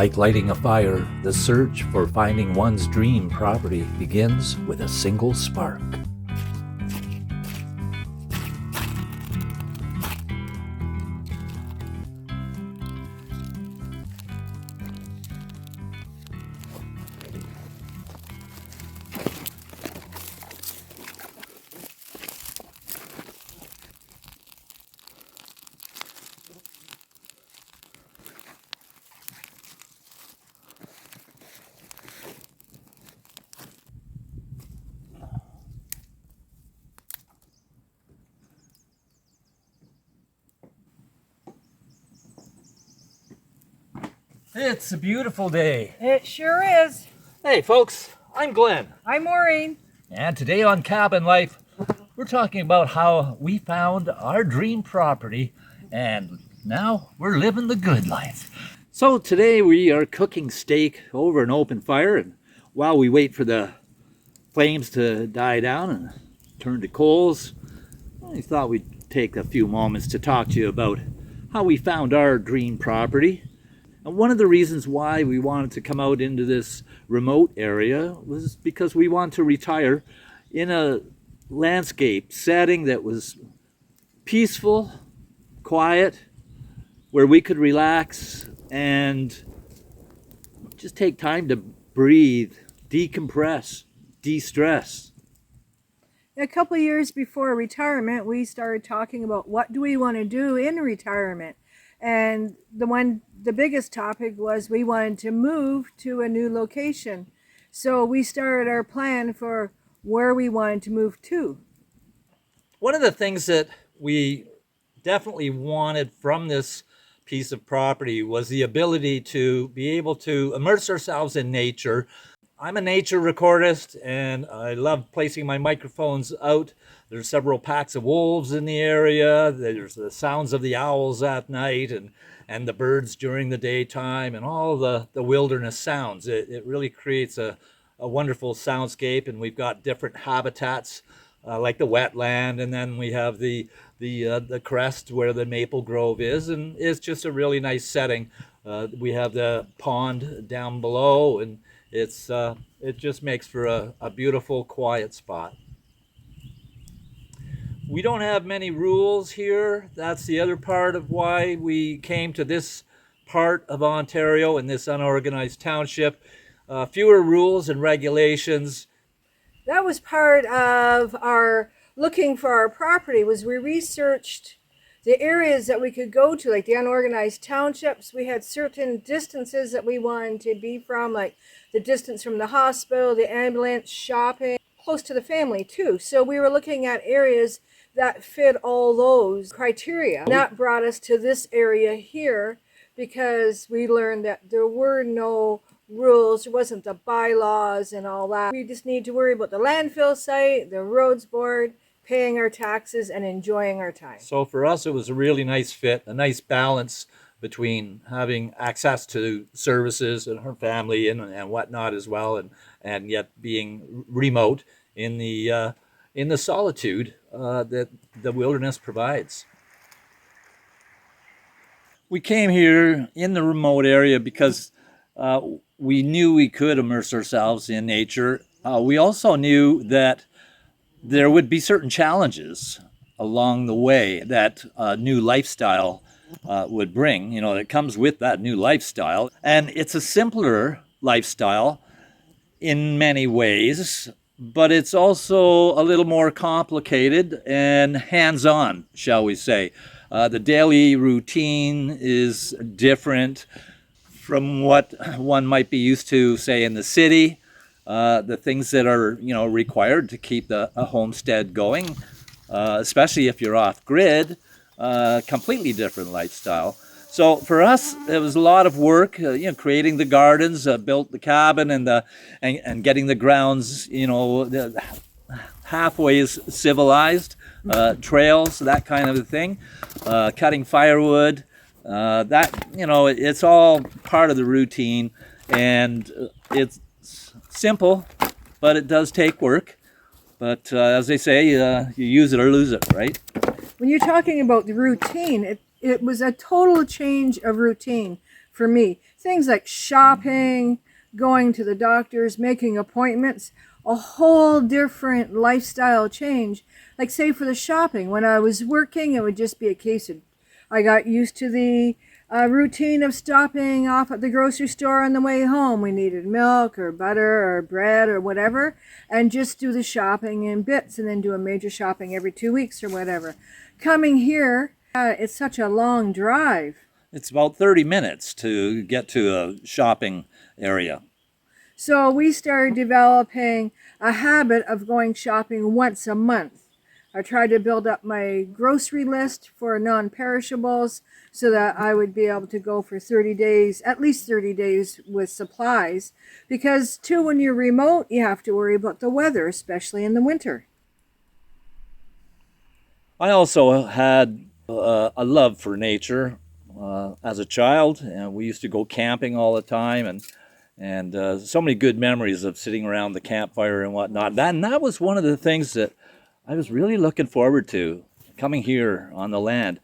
Like lighting a fire, the search for finding one's dream property begins with a single spark. It's a beautiful day. It sure is. Hey folks, I'm Glenn. I'm Maureen. And today on Cabin Life, we're talking about how we found our dream property and now we're living the good life. So today we are cooking steak over an open fire, and while we wait for the flames to die down and turn to coals, I thought we'd take a few moments to talk to you about how we found our dream property. And one of the reasons why we wanted to come out into this remote area was because we want to retire in a landscape setting that was peaceful, quiet, where we could relax and just take time to breathe, decompress, de-stress. A couple of years before retirement, we started talking about what do we want to do in retirement. And the biggest topic was we wanted to move to a new location. So we started our plan for where we wanted to move to. One of the things that we definitely wanted from this piece of property was the ability to be able to immerse ourselves in nature. I'm a nature recordist and I love placing my microphones out. There's several packs of wolves in the area. There's the sounds of the owls at night and the birds during the daytime and all the wilderness sounds. It really creates a wonderful soundscape, and we've got different habitats like the wetland, and then we have the crest where the maple grove is, and it's just a really nice setting. We have the pond down below, and it just makes for a beautiful, quiet spot. We don't have many rules here. That's the other part of why we came to this part of Ontario in this unorganized township. Fewer rules and regulations. That was part of our looking for our property. Was we researched the areas that we could go to, like the unorganized townships. We had certain distances that we wanted to be from, like the distance from the hospital, the ambulance, shopping, close to the family too. So we were looking at areas that fit all those criteria. And that brought us to this area here because we learned that there were no rules, there wasn't the bylaws and all that. We just need to worry about the landfill site, the roads board, paying our taxes and enjoying our time. So for us, it was a really nice fit, a nice balance between having access to services and her family and whatnot as well, and yet being remote in the solitude that the wilderness provides. We came here in the remote area because we knew we could immerse ourselves in nature. We also knew that there would be certain challenges along the way that a new lifestyle would bring. You know, it comes with that new lifestyle. And it's a simpler lifestyle in many ways, but it's also a little more complicated and hands-on, shall we say. The daily routine is different from what one might be used to, say, in the city. The things that are, required to keep a homestead going, especially if you're off-grid, completely different lifestyle. So for us, it was a lot of work, creating the gardens, built the cabin, and getting the grounds, halfway civilized, trails, that kind of a thing, cutting firewood. It's all part of the routine, and it's simple, but it does take work. But as they say, you use it or lose it, right? When you're talking about the routine, it was a total change of routine for me. things like shopping, going to the doctors, making appointments, a whole different lifestyle change. Like say for the shopping, when I was working, it would just be a case of I got used to the routine of stopping off at the grocery store on the way home. We needed milk or butter or bread or whatever, and just do the shopping in bits and then do a major shopping every 2 weeks or whatever. Coming here, it's such a long drive. It's about 30 minutes to get to a shopping area. So we started developing a habit of going shopping once a month. I tried to build up my grocery list for non-perishables so that I would be able to go for 30 days, at least 30 days with supplies. Because too, when you're remote, you have to worry about the weather, especially in the winter. I also had a love for nature as a child, and we used to go camping all the time, and so many good memories of sitting around the campfire and whatnot. That was one of the things that I was really looking forward to coming here on the land,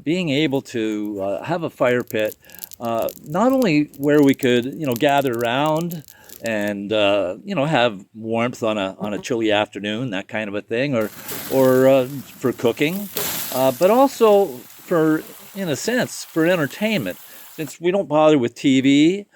being able to have a fire pit, not only where we could, gather around and have warmth on a chilly afternoon, that kind of a thing, or for cooking, but also for, in a sense, for entertainment. Since we don't bother with TV,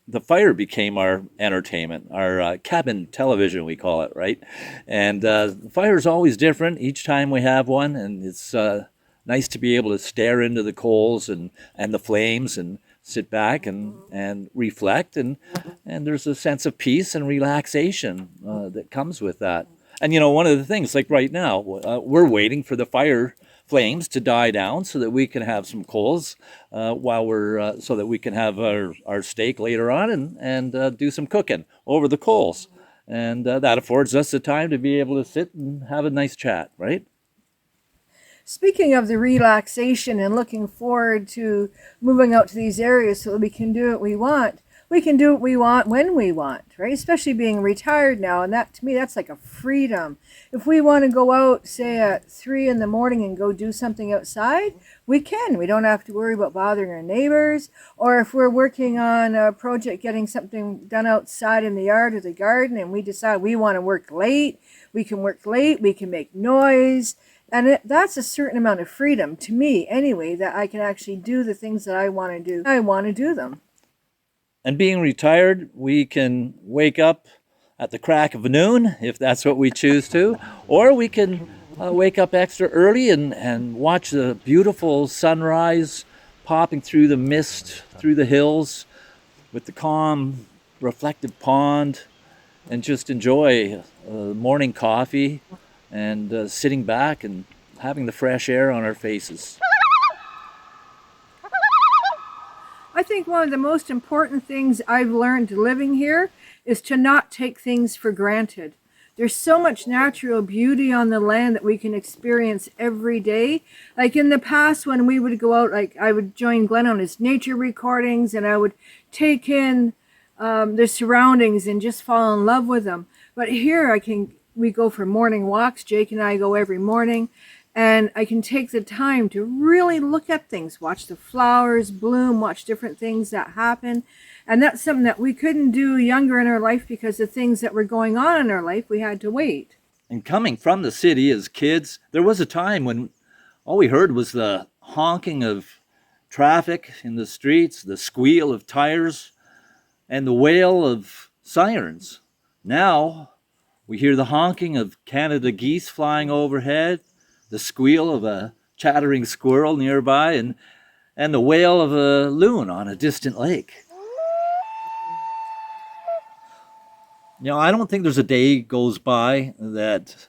the fire became our entertainment, our cabin television, we call it, right? And the fire is always different each time we have one, and it's nice to be able to stare into the coals and the flames and sit back and reflect, and there's a sense of peace and relaxation that comes with that. And one of the things, like right now, we're waiting for the fire flames to die down so that we can have some coals while we're so that we can have our steak later on and do some cooking over the coals, and that affords us the time to be able to sit and have a nice chat, right? Speaking of the relaxation and looking forward to moving out to these areas so that we can do what we want, we can do what we want when we want, right? Especially being retired now, and that to me, that's like a freedom. If we want to go out, say at 3 in the morning and go do something outside, we can. We don't have to worry about bothering our neighbors. Or if we're working on a project, getting something done outside in the yard or the garden, and we decide we want to work late, we can work late, we can make noise. And that's a certain amount of freedom, to me anyway, that I can actually do the things that I want to do. I want to do them. And being retired, we can wake up at the crack of noon, if that's what we choose to, or we can wake up extra early and watch the beautiful sunrise popping through the mist, through the hills, with the calm, reflective pond, and just enjoy morning coffee and sitting back and having the fresh air on our faces. I think one of the most important things I've learned living here is to not take things for granted. There's so much natural beauty on the land that we can experience every day. Like in the past when we would go out, like I would join Glenn on his nature recordings and I would take in the surroundings and just fall in love with them. But here we go for morning walks. Jake and I go every morning. And I can take the time to really look at things, watch the flowers bloom, watch different things that happen. And that's something that we couldn't do younger in our life because the things that were going on in our life, we had to wait. And coming from the city as kids, there was a time when all we heard was the honking of traffic in the streets, the squeal of tires, and the wail of sirens. Now we hear the honking of Canada geese flying overhead, the squeal of a chattering squirrel nearby, and the wail of a loon on a distant lake. I don't think there's a day goes by that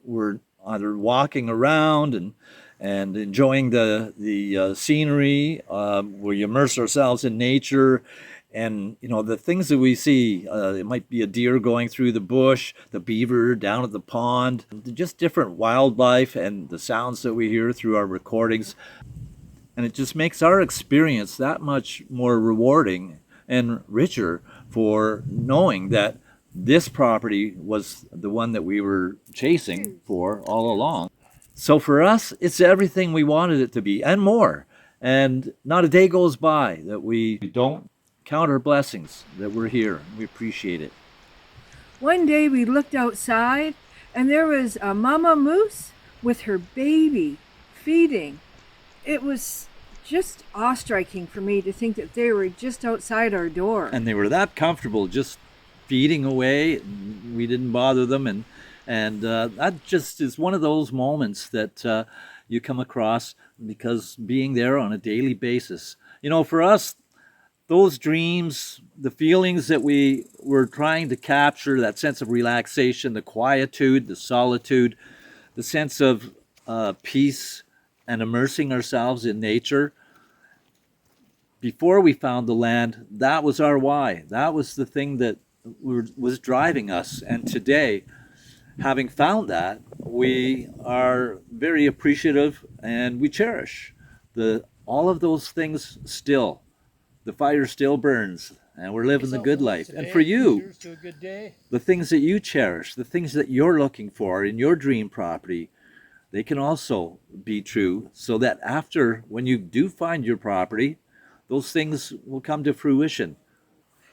we're either walking around and enjoying the scenery, where you immerse ourselves in nature. And, the things that we see, it might be a deer going through the bush, the beaver down at the pond, just different wildlife and the sounds that we hear through our recordings. And it just makes our experience that much more rewarding and richer for knowing that this property was the one that we were chasing for all along. So for us, it's everything we wanted it to be and more. And not a day goes by that we don't count our blessings that we're here. We appreciate it. One day we looked outside and there was a mama moose with her baby feeding. It was just awe-striking for me to think that they were just outside our door. And they were that comfortable just feeding away. We didn't bother them. And that just is one of those moments that you come across because being there on a daily basis. You know, for us, those dreams, the feelings that we were trying to capture, that sense of relaxation, the quietude, the solitude, the sense of peace and immersing ourselves in nature, before we found the land, that was our why. That was the thing that was driving us. And today, having found that, we are very appreciative and we cherish all of those things still. The fire still burns and we're living the good life. And for you, the things that you cherish, the things that you're looking for in your dream property, they can also be true, so that after, when you do find your property, those things will come to fruition.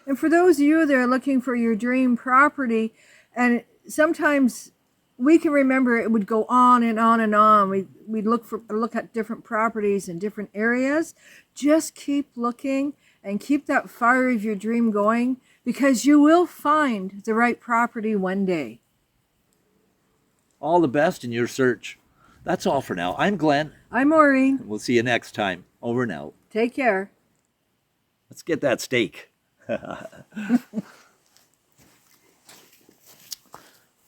And for those of you that are looking for your dream property, and sometimes we can remember it would go on and on and on. We'd look at different properties in different areas. Just keep looking and keep that fire of your dream going, because you will find the right property one day. All the best in your search. That's all for now. I'm Glenn. I'm Maureen. We'll see you next time. Over and out. Take care. Let's get that steak.